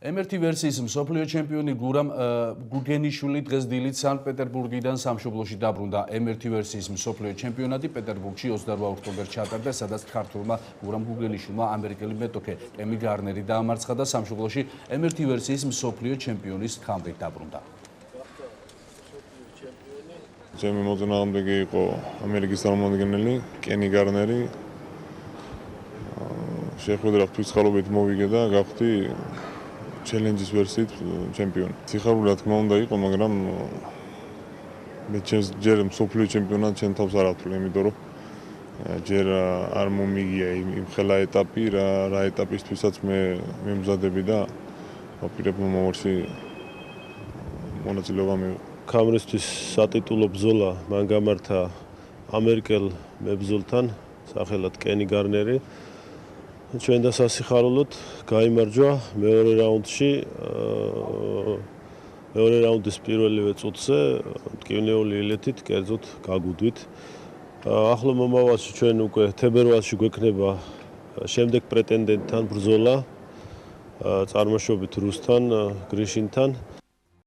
MRT ვერსიის მსოფლიო ჩემპიონი გურამ გუგენიშვილი დღეს დილით სანქტ-პეტერბურგიდან სამშობლოში დაბრუნდა. MRT ვერსიის მსოფლიო ჩემპიონატი პეტერბურგში 28 ოქტომბერს ჩატარდა, სადაც ქართველმა გურამ გუგენიშვილმა ამერიკელი მეტოქე კემი გარნერი დაამარცხა და სამშობლოში MRT ვერსიის მსოფლიო ჩემპიონის ხამრით დაბრუნდა. ჩემი მოწინააღმდეგე იყო ამერიკის წარმომადგენელი კენი გარნერი. შეხვედრა ღვთისმსხალობით მოვიგე და გავხდი ჩელენჯის ვერსიით ჩემპიონი. სიხარული რა თქმა უნდა იყო, მაგრამ მე ჯერ მსოფლიო ჩემპიონად ჩემ თავს არ ავთვლი, იმიტომ რომ ჯერ არ მომიგია იმ ხელა ეტაპი, რა ეტაპისთვისაც მე მემზადები და ვაპირებ მომავალში მონაწილეობა მივიღო. ქამრისთვის სატიტულო ბრძოლა მან გამართა ამერიკელ მებრძოლთან, სახელად კენი გარნერი. ჩვენ და სასიხარულოდ გაიმარჯვა მეორე რაუნდში. მეორე რაუნდის პირველივე წუთზე მტკივნეული ილეთით კერძოდ გაგუდვით. ახლო მომავალში ჩვენ უკვე თებერვალში გვექნება შემდეგ პრეტენდენტთან ბრძოლა წარმოშობით რუსთან, გრიშინთან.